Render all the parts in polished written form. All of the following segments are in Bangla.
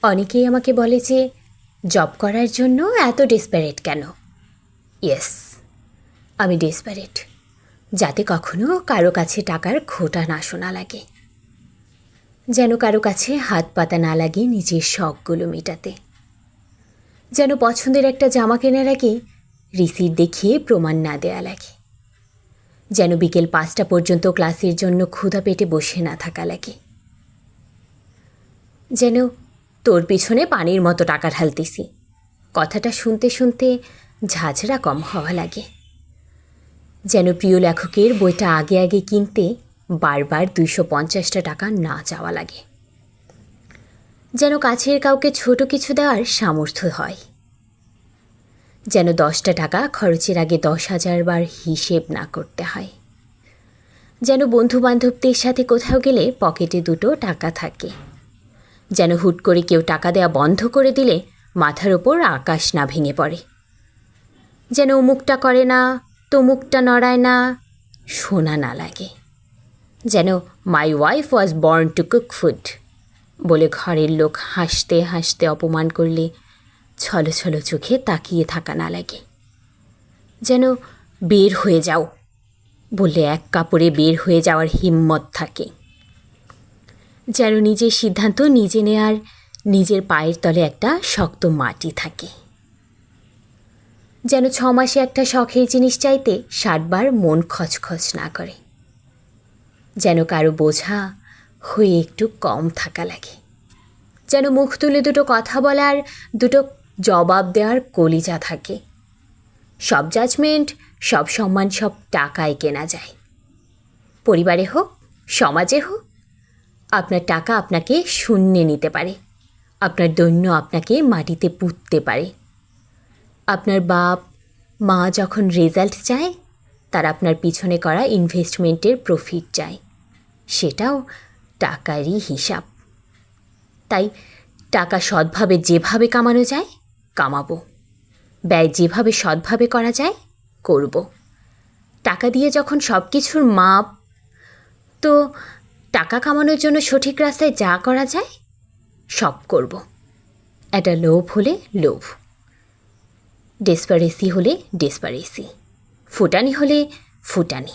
অনেকেই আমাকে বলে যে জব করার জন্য এত ডেসপারেট কেন। ইয়েস, আমি ডেসপারেট, যাতে কখনো কারো কাছে টাকার খোঁটা না শোনা লাগে, যেন কারো কাছে হাত পাতা না লাগে নিজের শখগুলো মেটাতে, যেন পছন্দের একটা জামা কেনার আগে রিসিট দেখিয়ে প্রমাণ না দেয়া লাগে, যেন বিকেল 5টা পর্যন্ত ক্লাসের জন্য ক্ষুধা পেটে বসে না থাকা লাগে, যেন তোর পিছনে পানির মতো টাকা ঢালতেছি কথাটা শুনতে শুনতে ঝাঁঝরা কম হওয়া লাগে, যেন প্রিয় লেখকের বইটা আগে আগে কিনতে বারবার 250টা টাকা না চাওয়া লাগে, যেন কাছের কাউকে ছোট কিছু দেওয়ার সামর্থ্য হয়, যেন 10টা টাকা খরচের আগে 10,000 বার হিসেব না করতে হয়, যেন বন্ধুবান্ধবদের সাথে কোথাও গেলে পকেটে 2টো টাকা থাকে, যেন হুট করে কেউ টাকা দেওয়া বন্ধ করে দিলে মাথার ওপর আকাশ না ভেঙে পড়ে, যেন অমুকটা করে না তমুকটা নড়ায় না শোনা না লাগে, যেন my wife was born to cook food বলে ঘরের লোক হাসতে হাসতে অপমান করলে ছলো ছলো চোখে তাকিয়ে থাকা না লাগে, যেন বের হয়ে যাও বললে এক কাপড়ে বের হয়ে যাওয়ার হিম্মত থাকে, যেন নিজের সিদ্ধান্ত নিজে নেয়ার নিজের পায়ের তলে একটা শক্ত মাটি থাকে, যেন 6 মাসে একটা শখের জিনিস চাইতে 60 বার মন খচখচ না করে, যেন কারো বোঝা হয়ে একটু কম থাকা লাগে, যেন মুখ তুলে 2টো কথা বলার 2টো জবাব দেওয়ার কলিজা থাকে। সব জাজমেন্ট সব সম্মান সব টাকায় কেনা যায়, পরিবারে হোক সমাজে হোক। আপনার টাকা আপনাকে শূন্যে নিতে পারে, আপনার দৈন্য আপনাকে মাটিতে পুঁততে পারে। আপনার বাপ মা যখন রেজাল্ট চায় তারা আপনার পিছনে করা ইনভেস্টমেন্টের প্রফিট চায়, সেটাও টাকারই হিসাব। তাই টাকা সৎভাবে যেভাবে কামানো যায় কামাবো, ব্যয় যেভাবে সৎভাবে করা যায় করব। টাকা দিয়ে যখন সব কিছুর মাপ, তো টাকা কামানোর জন্য সঠিক রাস্তায় যা করা যায় সব করব। একটা লোভ হলে লোভ, ডেসপারেসি হলে ডেসপারেসি, ফুটানি হলে ফুটানি।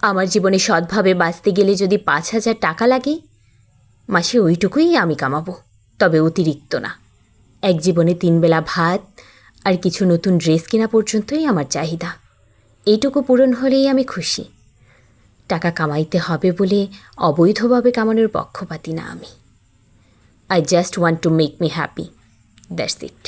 আমার জীবনে সৎভাবে বাঁচতে গেলে যদি 5,000 টাকা লাগে, মাসে ওইটুকুই আমি কামাবো, তবে অতিরিক্ত না। এক জীবনে 3 বেলা ভাত আর কিছু নতুন ড্রেস কেনা পর্যন্তই আমার চাহিদা। এইটুকু পূরণ হলেই আমি খুশি। টাকা কামাইতে হবে বলে অবৈধভাবে কামানোর পক্ষপাতী না আমি। I just want to make me happy. That's it.